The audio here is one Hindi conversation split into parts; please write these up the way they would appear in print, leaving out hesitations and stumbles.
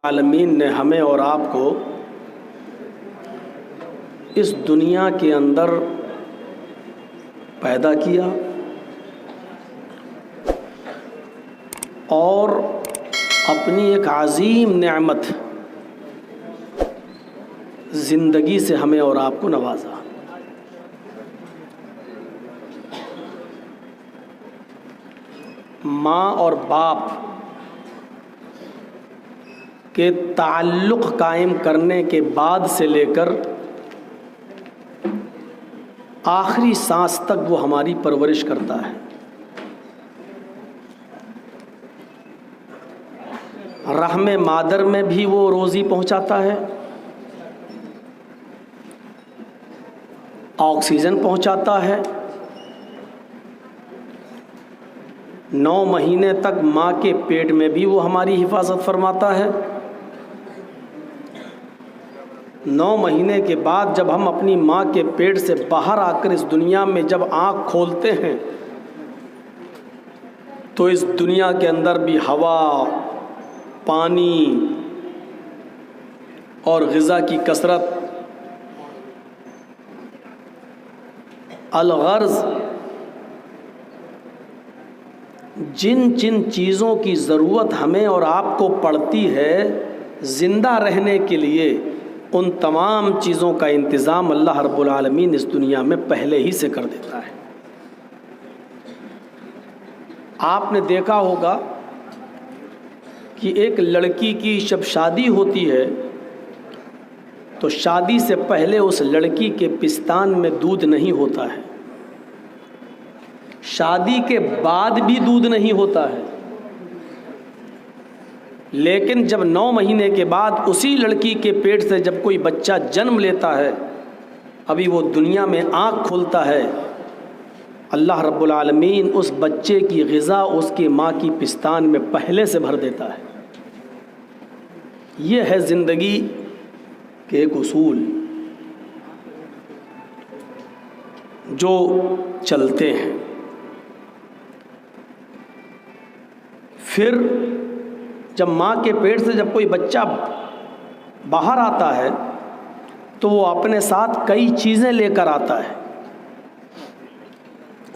आलमीन ने हमें और आपको इस दुनिया के अंदर पैदा किया और अपनी एक अजीम नेमत ज़िंदगी से हमें और आपको नवाजा। माँ और बाप के ताल्लुक़ कायम करने के बाद से लेकर आखिरी सांस तक वो हमारी परवरिश करता है। रहम मादर में भी वो रोज़ी पहुंचाता है, ऑक्सीजन पहुंचाता है, 9 महीने तक माँ के पेट में भी वो हमारी हिफाजत फरमाता है। 9 महीने के बाद जब हम अपनी माँ के पेट से बाहर आकर इस दुनिया में जब आँख खोलते हैं तो इस दुनिया के अंदर भी हवा, पानी और ग़िज़ा की कसरत, अलगर्ज़, जिन जिन चीज़ों की ज़रूरत हमें और आपको पड़ती है ज़िंदा रहने के लिए, उन तमाम चीज़ों का इंतज़ाम अल्लाह रब्बुल आलमीन इस दुनिया में पहले ही से कर देता है। आपने देखा होगा कि एक लड़की की जब शादी होती है तो शादी से पहले उस लड़की के पिस्तान में दूध नहीं होता है, शादी के बाद भी दूध नहीं होता है, लेकिन जब 9 महीने के बाद उसी लड़की के पेट से जब कोई बच्चा जन्म लेता है, अभी वो दुनिया में आँख खोलता है, अल्लाह रब्बुल आलमीन उस बच्चे की ग़िज़ा उसकी माँ की पिस्तान में पहले से भर देता है। ये है ज़िंदगी के एक उसूल जो चलते हैं। फिर जब माँ के पेट से जब कोई बच्चा बाहर आता है तो वो अपने साथ कई चीज़ें लेकर आता है।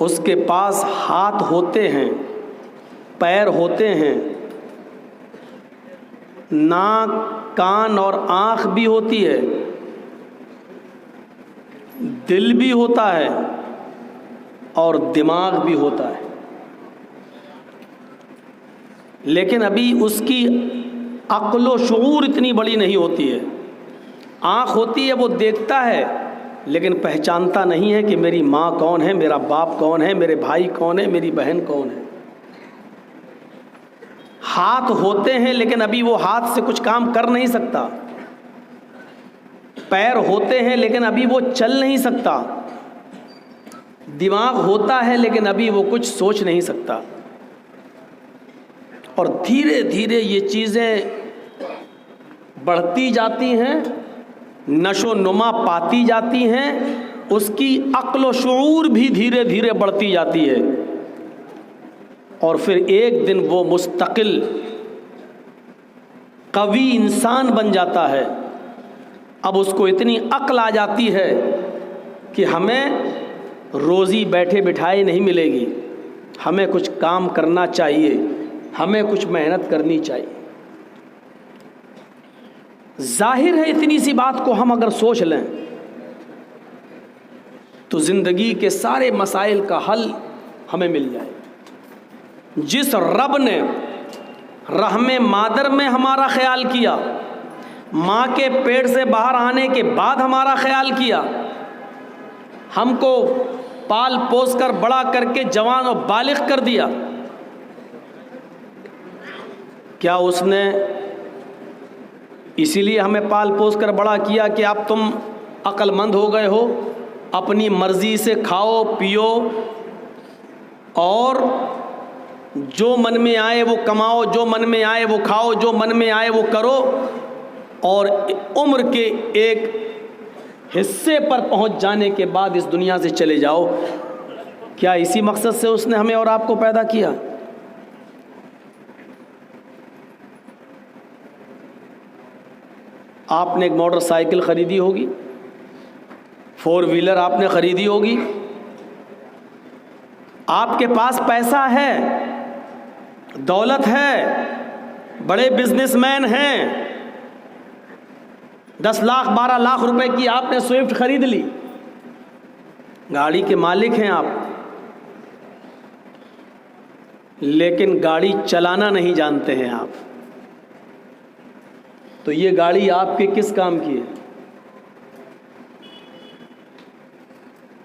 उसके पास हाथ होते हैं, पैर होते हैं, नाक, कान और आँख भी होती है, दिल भी होता है और दिमाग भी होता है, लेकिन अभी उसकी अक्ल व शऊर इतनी बड़ी नहीं होती है। आँख होती है, वो देखता है लेकिन पहचानता नहीं है कि मेरी माँ कौन है, मेरा बाप कौन है, मेरे भाई कौन है, मेरी बहन कौन है। हाथ होते हैं लेकिन अभी वो हाथ से कुछ काम कर नहीं सकता। पैर होते हैं लेकिन अभी वो चल नहीं सकता। दिमाग होता है लेकिन अभी वो कुछ सोच नहीं सकता। और धीरे धीरे ये चीज़ें बढ़ती जाती हैं, नशो नुमा पाती जाती हैं, उसकी अक्ल व शऊर भी धीरे धीरे बढ़ती जाती है और फिर एक दिन वो मुस्तकिल कवी इंसान बन जाता है। अब उसको इतनी अक्ल आ जाती है कि हमें रोज़ी बैठे बिठाए नहीं मिलेगी, हमें कुछ काम करना चाहिए, हमें कुछ मेहनत करनी चाहिए। जाहिर है इतनी सी बात को हम अगर सोच लें तो ज़िंदगी के सारे मसाइल का हल हमें मिल जाए। जिस रब ने रहमे मादर में हमारा ख्याल किया, माँ के पेट से बाहर आने के बाद हमारा ख्याल किया, हमको पाल पोस कर बड़ा करके जवान और बालिग कर दिया, क्या उसने इसीलिए हमें पाल पोस कर बड़ा किया कि अब तुम अक्लमंद हो गए हो, अपनी मर्ज़ी से खाओ पियो और जो मन में आए वो कमाओ, जो मन में आए वो खाओ, जो मन में आए वो करो और उम्र के एक हिस्से पर पहुंच जाने के बाद इस दुनिया से चले जाओ? क्या इसी मकसद से उसने हमें और आपको पैदा किया? आपने एक मोटरसाइकिल ख़रीदी होगी, 4 व्हीलर आपने ख़रीदी होगी, आपके पास पैसा है, दौलत है, बड़े बिजनेसमैन हैं, 10 लाख 12 लाख रुपए की आपने स्विफ्ट खरीद ली, गाड़ी के मालिक हैं आप, लेकिन गाड़ी चलाना नहीं जानते हैं आप, तो ये गाड़ी आपके किस काम की है?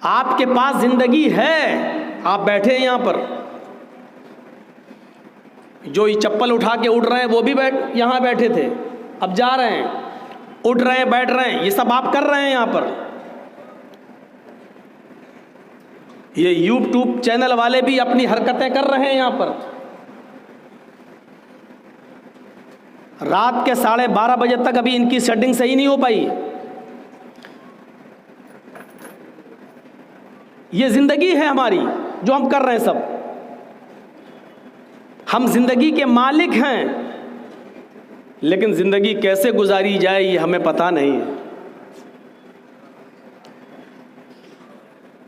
आपके पास जिंदगी है, आप बैठे हैं यहां पर, जो ये चप्पल उठा के उठ रहे हैं वो भी यहां बैठे थे, अब जा रहे हैं, उठ रहे हैं, बैठ रहे हैं, ये सब आप कर रहे हैं यहां पर। ये यूट्यूब चैनल वाले भी अपनी हरकतें कर रहे हैं यहां पर। रात के 12:30 बजे तक अभी इनकी सेटिंग सही नहीं हो पाई। ये जिंदगी है हमारी जो हम कर रहे हैं सब, हम जिंदगी के मालिक हैं, लेकिन जिंदगी कैसे गुजारी जाए ये हमें पता नहीं है।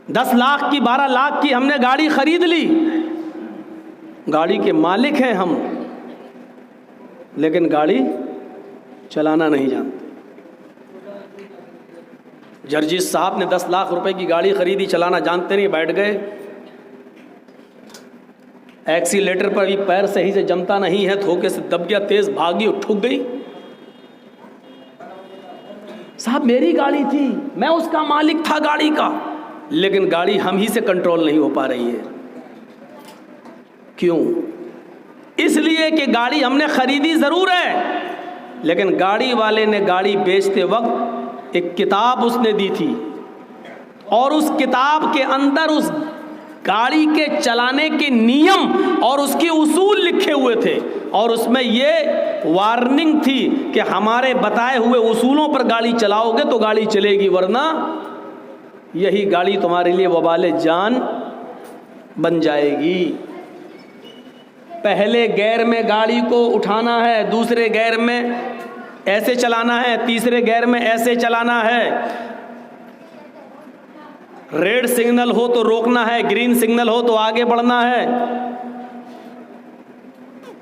10 लाख की 12 लाख की हमने गाड़ी खरीद ली, गाड़ी के मालिक हैं हम, लेकिन गाड़ी चलाना नहीं जानते। जर्जीत साहब ने 10 लाख रुपए की गाड़ी खरीदी, चलाना जानते नहीं, बैठ गए, एक्सीलेटर पर भी पैर सही से जमता नहीं है, थोके से दब गया, तेज भागी और ठुक गई। साहब मेरी गाड़ी थी, मैं उसका मालिक था गाड़ी का, लेकिन गाड़ी हम ही से कंट्रोल नहीं हो पा रही है। क्यों? इसलिए कि गाड़ी हमने खरीदी जरूर है, लेकिन गाड़ी वाले ने गाड़ी बेचते वक्त एक किताब उसने दी थी, और उस किताब के अंदर उस गाड़ी के चलाने के नियम और उसके उसूल लिखे हुए थे, और उसमें ये वार्निंग थी कि हमारे बताए हुए उसूलों पर गाड़ी चलाओगे तो गाड़ी चलेगी, वरना यही गाड़ी तुम्हारे लिए वबाले जान बन जाएगी। पहले गियर में गाड़ी को उठाना है, दूसरे गियर में ऐसे चलाना है, तीसरे गियर में ऐसे चलाना है, रेड सिग्नल हो तो रोकना है, ग्रीन सिग्नल हो तो आगे बढ़ना है।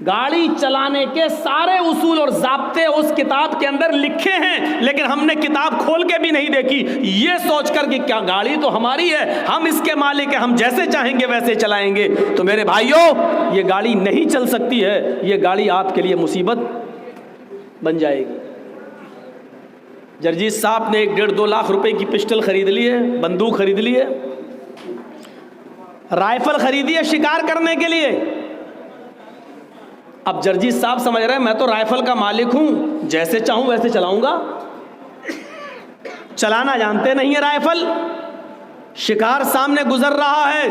गाड़ी चलाने के सारे उसूल और ज़ाब्ते उस किताब के अंदर लिखे हैं, लेकिन हमने किताब खोल के भी नहीं देखी, ये सोचकर कि क्या गाड़ी तो हमारी है, हम इसके मालिक हैं, हम जैसे चाहेंगे वैसे चलाएंगे। तो मेरे भाइयों, ये गाड़ी नहीं चल सकती है, ये गाड़ी आपके लिए मुसीबत बन जाएगी। जर्जीत साहब ने 1.5-2 लाख रुपए की पिस्टल खरीद ली है, बंदूक खरीद ली है, राइफल खरीदी है शिकार करने के लिए। अब जर्जीत साहब समझ रहे हैं मैं तो राइफल का मालिक हूं, जैसे चाहूं वैसे चलाऊंगा। चलाना जानते नहीं है राइफल, शिकार सामने गुजर रहा है,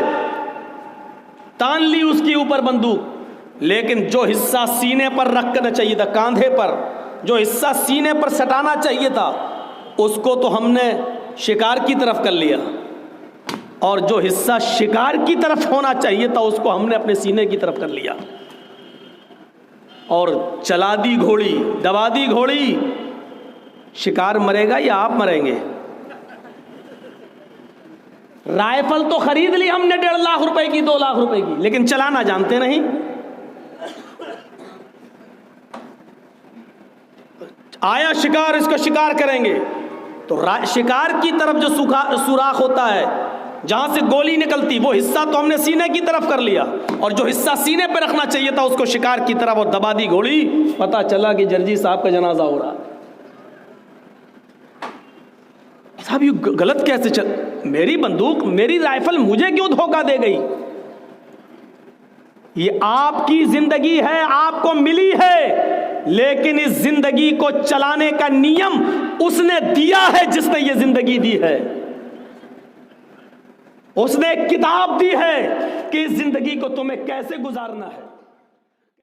तान ली उसके ऊपर बंदूक, लेकिन जो हिस्सा सीने पर रखना चाहिए था, कांधे पर जो हिस्सा सीने पर सटाना चाहिए था, उसको तो हमने शिकार की तरफ कर लिया, और जो हिस्सा शिकार की तरफ होना चाहिए था उसको हमने अपने सीने की तरफ कर लिया, और चला दी घोड़ी, दबा दी घोड़ी। शिकार मरेगा या आप मरेंगे? राइफल तो खरीद ली हमने 1.5 लाख रुपए की, 2 लाख रुपए की, लेकिन चलाना जानते नहीं। आया शिकार, इसका शिकार करेंगे, तो शिकार की तरफ जो सुराख होता है जहां से गोली निकलती, वो हिस्सा तो हमने सीने की तरफ कर लिया, और जो हिस्सा सीने पे रखना चाहिए था उसको शिकार की तरफ, और दबा दी घोड़ी। पता चला कि जर्जी साहब का जनाजा हो रहा। साहब ये गलत कैसे चल, मेरी बंदूक, मेरी राइफल मुझे क्यों धोखा दे गई? ये आपकी जिंदगी है, आपको मिली है, लेकिन इस जिंदगी को चलाने का नियम उसने दिया है जिसने ये जिंदगी दी है। उसने एक किताब दी है कि इस जिंदगी को तुम्हें कैसे गुजारना है।